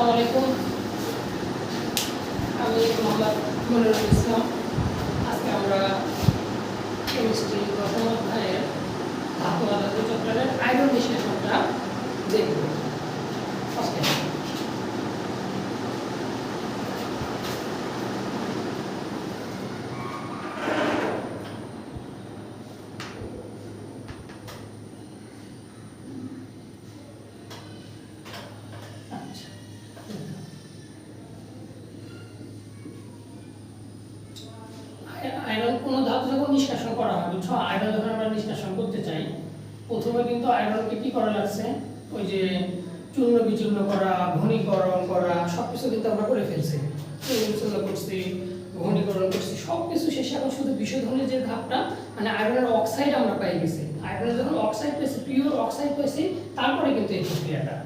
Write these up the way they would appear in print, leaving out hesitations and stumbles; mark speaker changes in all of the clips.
Speaker 1: আসসালামু আলাইকুম। আমি মোহাম্মদ মনিরুল ইসলাম। আজকে আমরা কেমিস্ট্রি প্রথম অধ্যায়ের ধাতু আধাতু চক্রের আয়রন বিশ্লেষণটা দেখব। আয়রন কোনো ধাতু যখন নিষ্কাশন করা হয়, বুঝছো, আয়রন যখন আমরা নিষ্কাশন করতে চাই, প্রথমে কিন্তু আয়রনকে কি করা লাগছে, ওই যে চূর্ণ বিচূর্ণ করা, ঘনীকরণ করা, সবকিছু কিন্তু আমরা করে ফেলছি। চূর্ণ বিচূর্ণ করছি, ঘনীকরণ করছি, সবকিছু শেষে এখন শুধু বিশোধনের যে ধাপটা, মানে আয়রনের অক্সাইড আমরা পাই গেছি। আয়রনের যখন অক্সাইড পেয়েছি, পিওর অক্সাইড পেয়েছি, তারপরে কিন্তু এই প্রক্রিয়াটা।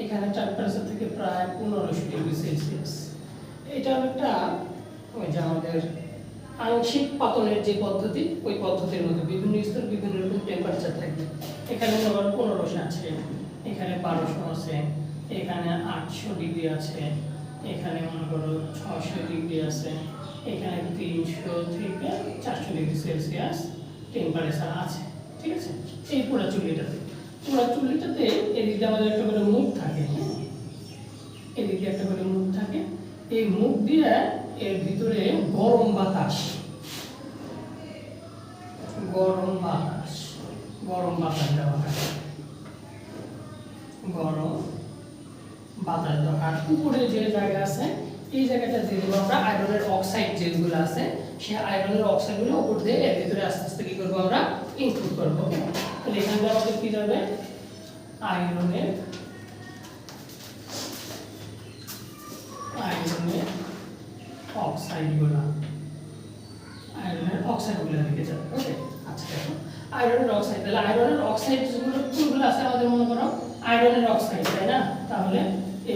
Speaker 1: এখানে টেম্পারেচার থেকে প্রায় 1500 ডিগ্রি সেলসিয়াস। এটা একটা ওই যে আমাদের আংশিক পাতনের যে পদ্ধতি, ওই পদ্ধতির মধ্যে বিভিন্ন স্তর বিভিন্ন রকম টেম্পারেচার থাকবে। এখানে আবার 1500 আছে, এখানে 1200 আছে, এখানে 800 ডিগ্রি আছে, এখানে মনে করো 600 ডিগ্রি আছে, এখানে 300 থেকে 400 ডিগ্রি সেলসিয়াস টেম্পারেচার আছে। ঠিক আছে, এই পুরো চুল্লিটাতে এদিকে আমাদের একটা করে মুখ থাকে, এদিকে একটা করে মুখ থাকে। এই মুখ দিয়ে এর ভিতরে গরম বাতাস দেওয়া হয়, গরম বাতাস দেওয়া। আর উপরে যে জায়গা আছে, এই জায়গাটা দিয়ে দেবো আমরা আয়রনের অক্সাইড যেগুলো আছে, সেই আয়রনের অক্সাইডগুলো উপর দিয়ে এর ভিতরে আস্তে আস্তে কি করবো আমরা ইনপুট করবো। ওকে, তাহলে এখান থেকে আমাদের কি যাবে, আয়রনের অক্সাইডগুলো লিখে যাবে। ওকে, আচ্ছা দেখো আয়রনের অক্সাইড, তাহলে আয়রনের অক্সাইড যেগুলো কোনগুলো আছে আমাদের মনে করো আয়রনের অক্সাইড, তাই না? তাহলে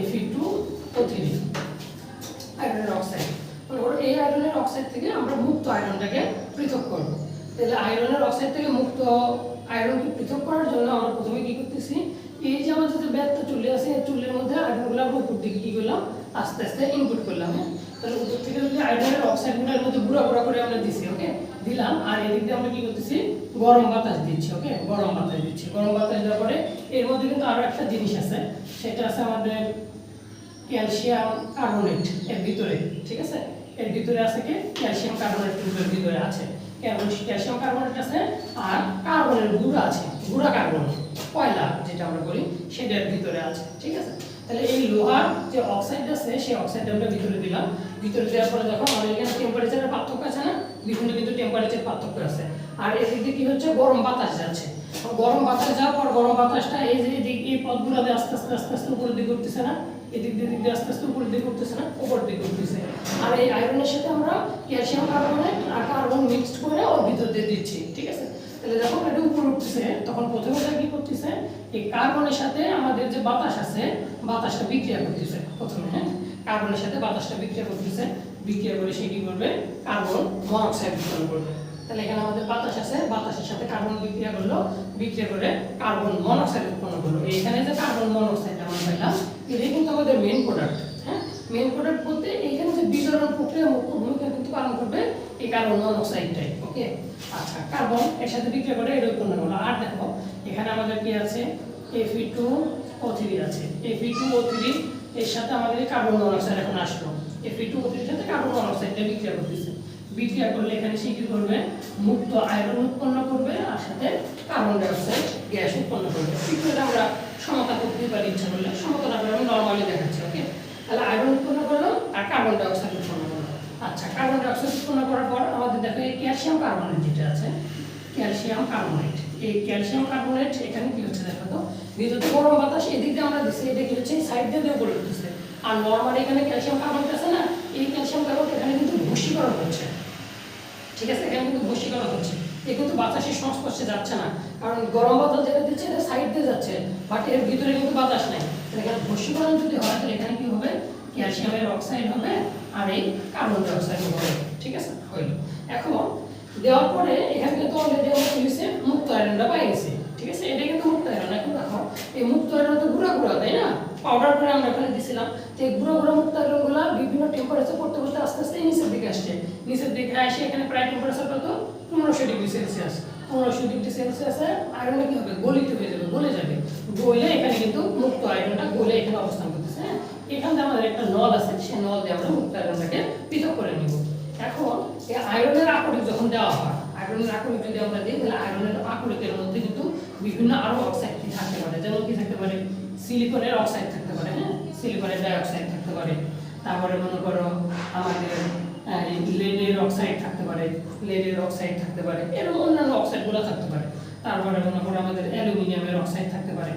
Speaker 1: Fe2O3 আয়রনের অক্সাইড। মনে করো এই আয়রনের অক্সাইড থেকে আমরা মুক্ত আয়রনটাকে পৃথক করব। তাহলে আয়রনের অক্সাইড থেকে মুক্ত আয়রনকে পৃথক করার জন্য আমরা প্রথমে কি করতেছি, এই যে আমাদের যে ব্যাথটা চুল্লি আছে, এই চুল্লির মধ্যে আয়রনগুলো আমরা উপর দিকে কি করলাম, আস্তে আস্তে ইনপুট করলাম। তাহলে উপর থেকে যদি আয়রনের অক্সাইডগুলোর মধ্যে গুঁড়া গুঁড়া করে আমরা দিছি, ওকে দিলাম, আর এদিক দিয়ে আমরা কি করতেছি, গরম বাতাস দিচ্ছি। ওকে, গরম বাতাস দেওয়ার পরে এর মধ্যে কিন্তু আরো একটা জিনিস আছে, সেটা আছে আমাদের ক্যালসিয়াম কার্বনেট এর ভিতরে। ঠিক আছে, এর ভিতরে আছে কি ক্যালসিয়াম কার্বনেট ভিতরে আছে, ক্যালসিয়াম কার্বনেট আছে, আর কার্বনের গুঁড়া আছে, গুঁড়া কার্বন কয়লা যেটা আমরা বলি, সেটার ভিতরে আছে। ঠিক আছে, তাহলে এই লোহার যে অক্সাইড আছে, সেই অক্সাইডটা আমরা ভিতরে দিলাম। ভিতরে দেওয়ার পরে দেখো আমাদের এখানে টেম্পারেচারের পার্থক্য আছে না, বিভিন্ন কিন্তু টেম্পারেচার পার্থক্য আছে। আর এদিক দিয়ে কি হচ্ছে, গরম বাতাস যাচ্ছে। গরম বাতাস যাওয়ার পর গরম বাতাসটা এই যে এই পথগুলো আস্তে আস্তে আস্তে আস্তে উপরের দিকে উঠতেছে না, এদিক দিয়ে আস্তে আস্তে উপরের দিকে উঠতেছে না, উপর দিকে উঠতেছে। আর এই আয়রনের সাথে আমরা ক্যালসিয়াম কার্বনেট আর কার্বন মিক্সড করে ওর ভিতর দিয়ে দিচ্ছি। ঠিক আছে, তাহলে যখন এটা উপরে উঠতেছে, তখন প্রথমে কি করতেছে, এই কার্বনের সাথে আমাদের যে বাতাস আছে, বাতাসটা বিক্রিয়া করতেছে প্রথমে। হ্যাঁ, কার্বনের সাথে বাতাসটা বিক্রিয়া করতেছে, বিক্রিয়া করে সে কি করবে, কার্বন মনোক্সাইড উৎপন্ন করবে। তাহলে এখানে আমাদের বাতাস আছে, বাতাসের সাথে কার্বন বিক্রিয়া করলো, বিক্রিয়া করে কার্বন মনোক্সাইড উৎপন্ন করলো। এইখানে যে কার্বন মনোক্সাইড আমরা পাইলাম, এটাই কিন্তু আমাদের মেইন প্রোডাক্ট। হ্যাঁ, মেইন প্রোডাক্ট বলতে এইখানে যে বিতরণ প্রক্রিয়া মুখ্য ভূমিকা কিন্তু পালন করবে এই কার্বন মনোক্সাইডটাই। ওকে, আচ্ছা, কার্বন এর সাথে বিক্রিয়া করে এটা উৎপন্ন হলো। আর দেখো এখানে আমাদের কি আছে, Fe2O3 আছে। Fe2O3 এর সাথে আমাদের কার্বন মনোক্সাইড এখন আসলো। Fe2O3 এর সাথে কার্বন মনোক্সাইডটা বিক্রিয়া করতেছে, বিক্রিয়া করলে এখানে সে কি করবে, মুক্ত আয়রন উৎপন্ন করবে, আর সাথে কার্বন ডাই অক্সাইড গ্যাস উৎপন্ন করবে। বিক্রিয়াটা আমরা সমতা করতে পারি, ইচ্ছা করলে সমতা না করে আমি নরমালি দেখাচ্ছি। ওকে, তাহলে আয়রন উৎপন্ন করলো আর কার্বন ডাই অক্সাইড উৎপন্ন করলো। আচ্ছা, কার্বন ডাই অক্সাইড উৎপন্ন করার পর আমাদের দেখো এই ক্যালসিয়াম কার্বনেট যেটা আছে, ক্যালসিয়াম কার্বনেট, এই ক্যালসিয়াম কার্বনেট এখানে কি হচ্ছে দেখো তো, ভিতরে গরম বাতাস এদিক দিয়ে আমরা দিচ্ছি, এটা কি হচ্ছে সাইড দিয়ে উপরে উঠতেছে। আর নরমালি এখানে ক্যালসিয়াম কার্বনেট আছে না, এই ক্যালসিয়াম কার্বনেট এখানে কিন্তু ভস্মীকরণ হচ্ছে। ঠিক আছে, এখানে কিন্তু ভস্মীকরণ হচ্ছে, এ কিন্তু বাতাসের সংস্পর্শে যাচ্ছে না, কারণ গরম বাতাস যেটা দিচ্ছে এটা সাইড দিয়ে যাচ্ছে, বাট এর ভিতরে কিন্তু বাতাস নাই। তাহলে এখানে ভস্মীকরণ যদি হয়, তাহলে এখানে কি হবে, ক্যালসিয়ামের অক্সাইড হবে আর এই কার্বন ডাই অক্সাইড হবে। ঠিক আছে, হইল। এখন দেওয়ার পরে এখানে কিন্তু অলরেডি আমরা কি হয়েছে মুক্ত আয়রনটা পাই গেছি, ঠিক আছে। এটা কিন্তু মুক্ত আয়রন। এখন দেখো এই মুক্ত আয়রন তো গুঁড়া গুঁড়া, তাই না? পাউডার করে আমরা এখানে দিছিলাম। তো এই গুঁড়া গুঁড়া মুক্ত আয়রনগুলো বিভিন্ন টেম্পারেচার করতে করতে আস্তে আস্তে নিচের দিকে আসছে। নিচের দিকে আসে এখানে প্রায় টেম্পারেচার কত 1500 ডিগ্রি সেলসিয়াস। 1500 ডিগ্রি সেলসিয়াসে আয়রনটা কি হবে গলিত হয়ে যাবে, গলে যাবে। গলে এখানে কিন্তু মুক্ত আয়রনটা গলে এখানে অবস্থান করতেছে। হ্যাঁ, এখানে আমাদের একটা নল আছে, সেই নল দিয়ে আমরা মুক্ত আয়রনটাকে পৃথক করে নিব। এখন এই আয়রনের আকরিক যখন দেওয়া হয়, আয়রনের আকরিক যদি আমরা দিই তাহলে আয়রনের আকরিকের মধ্যে কিন্তু বিভিন্ন আরো অক্সাইড থাকতে পারে। যেমন কি থাকতে পারে সিলিকনের অক্সাইড থাকতে পারে, হ্যাঁ, সিলিকনের ডাইঅক্সাইড থাকতে পারে। তারপরে মনে করো আমাদের লেডের অক্সাইড থাকতে পারে, লেডের অক্সাইড থাকতে পারে, এরকম অন্যান্য অক্সাইডগুলো থাকতে পারে। তারপরে মনে করো আমাদের অ্যালুমিনিয়ামের অক্সাইড থাকতে পারে,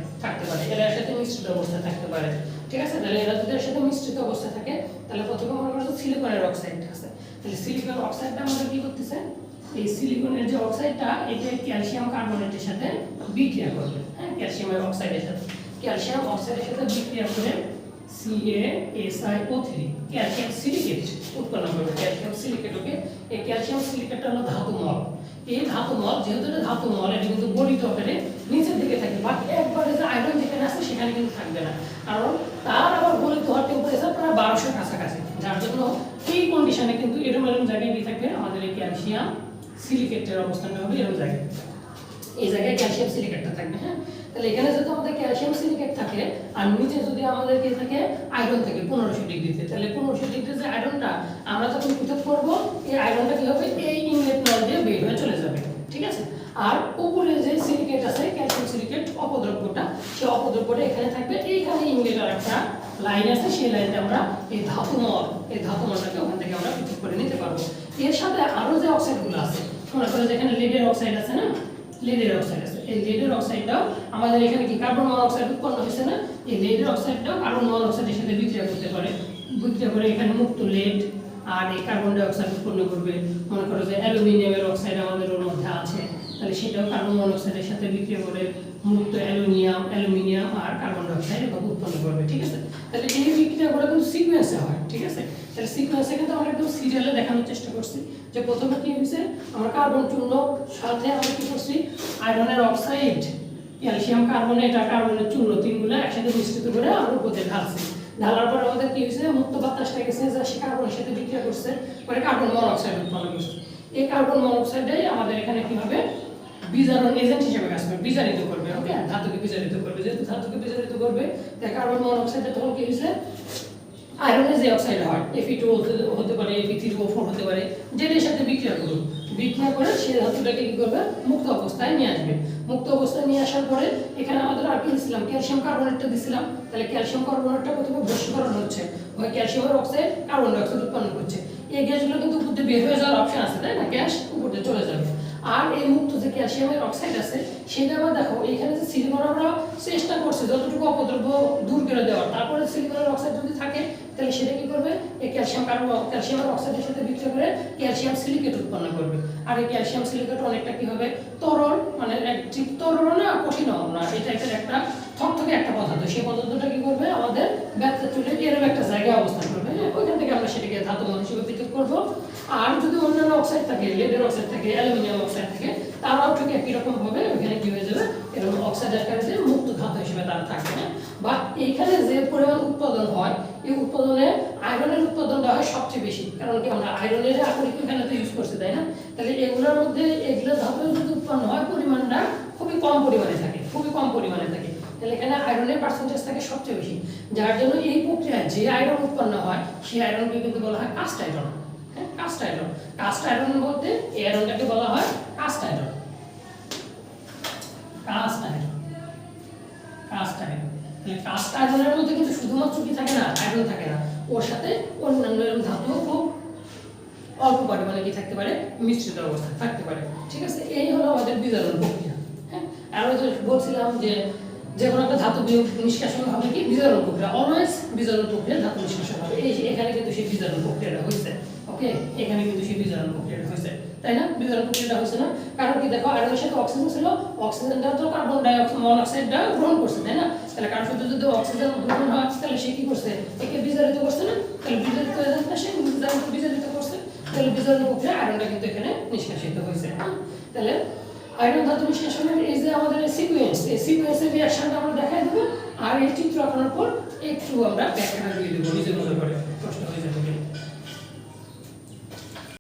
Speaker 1: এর সাথে মিশ্রিত অবস্থায় থাকতে পারে, ঠিক আছে। তাহলে এরা যদি এর সাথে মিশ্রিত অবস্থায় থাকে তাহলে প্রথমে মনে করো সিলিকনের অক্সাইড আছে। তাহলে সিলিকন অক্সাইডটা আমাদের কি করতেছে, এই সিলিকনের যে অক্সাইডটা এটা ক্যালসিয়াম কার্বনেটের সাথে বিক্রিয়া করবে। হ্যাঁ, ক্যালসিয়ামের অক্সাইডের সাথে ক্যালসিয়াম অক্সাইডের সাথে বিক্রিয়া করে CaSiO3 ক্যালসিয়াম সিলিকেট উৎপন্ন করবে। ক্যালসিয়াম সিলিকেটকে, এই ক্যালসিয়াম সিলিকেটটা হলো ধাতু মল। এই ধাতু মল যেহেতু এটা ধাতু মল, এটা কিন্তু গলিত আকারে নিচের দিকে থাকে, বাট একবারে যে আয়রন যেখানে আছে সেখানে কিন্তু থাকবে না, কারণ তার আবার গলিত হওয়ার টেম্পারেচার প্রায় 1200 কাছাকাছি। যার জন্য এই কন্ডিশনে কিন্তু এরকম জায়গায় কি থাকবে আমাদের এই ক্যালসিয়াম সিলিকেটের অবস্থানটা হবে এরকম জায়গায়, এই জায়গায় ক্যালসিয়াম সিলিকেটটা থাকবে। হ্যাঁ, তাহলে এখানে যদি আমাদের ক্যালসিয়াম সিলিকেট থাকে আর নিচে যদি আমাদের কি থাকে আয়রন থাকে 1500 ডিগ্রিতে, তাহলে 1500 ডিগ্রি যে আয়রনটা আমরা যখন পৃথক করব এই আয়রনটা কি হবে এই ইনলেট নল দিয়ে বের হয়ে চলে যাবে, ঠিক আছে। আর উপরে যে সিলিকেট আছে ক্যালসিয়াম সিলিকেট অপদ্রব্যটা, সেই অপদ্রব্যটা এখানে থাকবে। এইখানে ইনলেটের একটা লাইন আছে, সেই লাইনটা আমরা এই ধাতুমলটাকে ওখান থেকে আমরা পৃথক করে নিতে পারবো। এর সাথে আরো যে অক্সাইডগুলো আছে, মনে করো যেখানে লেডের অক্সাইড আছে না, লেডের অক্সাইড আছে, এই লেডের অক্সাইডটাও আমাদের এখানে কি কার্বন মনোক্সাইড উৎপন্ন হয়েছে না, এই লেডের অক্সাইডটাও কার্বন মনোক্সাইডের সাথে বিক্রিয়া করতে পারে। বিক্রিয়া করে এখানে মুক্ত লেড আর এই কার্বন ডাই অক্সাইড উৎপন্ন করবে। মনে করো যে অ্যালুমিনিয়ামের অক্সাইড আমাদের ওর মধ্যে আছে, তাহলে সেটাও কার্বন মনোক্সাইডের সাথে বিক্রিয়া করে মুক্ত অ্যালুমিনিয়াম আর কার্বন ডাই অক্সাইড উৎপন্ন করবে, ঠিক আছে। তাহলে এই বিক্রিয়াগুলো কিন্তু সিকোয়েন্সে হয়, ঠিক আছে। তাহলে সিকোয়েন্সে কিন্তু আমরা একদম সিরিয়ালে দেখানোর চেষ্টা করছি যে প্রথমে কি হয়েছে আমরা কার্বন চূর্ণ সাথে আমরা কি করছি আয়রনের অক্সাইড, ক্যালসিয়াম কার্বনেট আর কার্বনের চূর্ণ তিনগুলো একসাথে মিশ্রিত করে আমরা উপরে ঢালছি। ঢালার পর আমাদের কি হয়েছে মুক্ত বাতাসটা গেছে যা সে কার্বনের সাথে বিক্রিয়া করছে, পরে কার্বন মনোক্সাইড উৎপন্ন করছে। এই কার্বন মনোক্সাইডটাই আমাদের এখানে কি হবে বিজারণ এজেন্ট হিসেবে কাজ করবে, বিজারিত করবে। ওকে, ধাতুকে বিজারিত করবে। যেহেতু ধাতুকে বিজারিত করবে তাই কার্বন মনোক্সাইডটা তখন কি হয়েছে আয়রনের যে অক্সাইড হয় Fe2 হতে পারে, Fe3O4 হতে পারে, যেটার সাথে বিক্রিয়া করবে, বিক্রিয়া করে সেই ধাতুটাকে কি করবে মুক্ত অবস্থায় নিয়ে আসবে। মুক্ত অবস্থায় নিয়ে আসার পরে এখানে আমাদের আর কি দিছিলাম ক্যালসিয়াম কার্বনেটটা দিছিলাম। তাহলে ক্যালসিয়াম কার্বনেটটা প্রথমে বশীকরণ হচ্ছে, ওই ক্যালসিয়ামের অক্সাইড কার্বন ডাই অক্সাইড উৎপন্ন করছে। এই গ্যাসগুলো কিন্তু উপর দিয়ে বের হয়ে যাওয়ার অপশন আছে, তাই না, গ্যাস উপর দিয়ে চলে যাবে। আর এই মুক্ত যে ক্যালসিয়ামের অক্সাইড আছে সেটা আবার দেখো এখানে যে সিলিকন আমরা চেষ্টা করছি যতটুকু অপদ্রব্য দূর করে দেওয়ার, তারপরে সিলিকনের অক্সাইড যদি থাকে তাহলে সেটা কি করবে এই ক্যালসিয়ামের অক্সাইডের সাথে বিক্রিয়া করে ক্যালসিয়াম সিলিকেট উৎপন্ন করবে। আর এই ক্যালসিয়াম সিলিকেট অনেকটা কি হবে তরল, মানে ঠিক তরল না কঠিনও না, এটা একটা থকথকে একটা পদার্থ। সেই পদার্থটা কি করবে আমাদের ব্যথা চুলে এরকম একটা জায়গায় অবস্থান করবে। হ্যাঁ, ওইখান থেকে আমরা সেটাকে ধাতু মল হিসেবে পৃথক করবো। আর যদি অন্যান্য অক্সাইড থাকে, লেডের অক্সাইড থাকে, অ্যালুমিনিয়াম অক্সাইড থাকে, তারাও ঠিক একই রকম ভাবে ওইখানে কি হয়ে যাবে এরকম অক্সাইড আকারে মুক্ত ধাতু হিসেবে তারা থাকবে। না বা এইখানে যে পরিমাণ উৎপাদন হয় এই উৎপাদনে আয়রনের উৎপাদনটা হয় সবচেয়ে বেশি, কারণ কি আমরা আয়রনের আকরিক এখানে তো ইউজ করছি, তাই না। তাহলে এগুলোর মধ্যে এগুলো ধাতু যদি উৎপন্ন হয় পরিমাণটা খুবই কম পরিমাণে থাকে, তাহলে এখানে আয়রনের পার্সেন্টেজ থাকে সবচেয়ে বেশি। যার জন্য এই প্রক্রিয়ায় যে আয়রন উৎপন্ন হয় সেই আয়রনকে কিন্তু বলা হয় কাস্ট আয়রন। হ্যাঁ, কাস্ট আয়রন বলতে এই আয়রনটাকে বলা হয় কাস্ট আয়রন। তাহলে কাস্ট আয়রনের মধ্যে কিন্তু শুধুমাত্র কি থাকে না আয়রন থাকে না, ওর সাথে অন্যান্য ধাতু খুব অল্প পরিমাণে কি থাকতে পারে মিশ্রিত অবস্থায় থাকতে পারে, ঠিক আছে। এই হলো আমাদের বিজারণ প্রক্রিয়া। হ্যাঁ, আমরা যে বলছিলাম যে কোনো একটা ধাতু বিয়োগ নিষ্কাশন হবে কি বিজারণ প্রক্রিয়া, অলওয়েজ বিজারণ প্রক্রিয়া ধাতু নিষ্কাশন হবে। এই এখানে কিন্তু সেই বিজারণ প্রক্রিয়াটা হয়েছে। ওকে, এখানে কিন্তু সেই বিজারণ প্রক্রিয়াটা হয়েছে, তাই না। বিজারণ প্রক্রিয়াটা হয়েছে না, কারণ কি দেখো আয়রনের সাথে অক্সিজেন ছিল, অক্সিজেনটা তো কার্বন ডাই মনোক্সাইডটা গ্রহণ করছে, তাই না। তাহলে কারোর সাথে যদি অক্সিজেন গ্রহণ হয় তাহলে সে কি করছে একে বিজারিত করছে না, তাহলে বিজারিত এজেন্টটা সে বিজারিত করছে। তাহলে বিজারণ প্রক্রিয়া আয়রনটা কিন্তু এখানে নিষ্কাশিত হয়েছে। তাহলে আয়রন ধাতু নিষ্কাশনের এই যে আমাদের সিকোয়েন্স, এই সিকোয়েন্সের রিঅ্যাকশনটা আমরা দেখাই দেব, আর এই চিত্র আঁকানোর পর একটু আমরা ব্যাখ্যাটা দিয়ে দেবো নিজের মতো করে, প্রশ্ন হয়ে যাবে।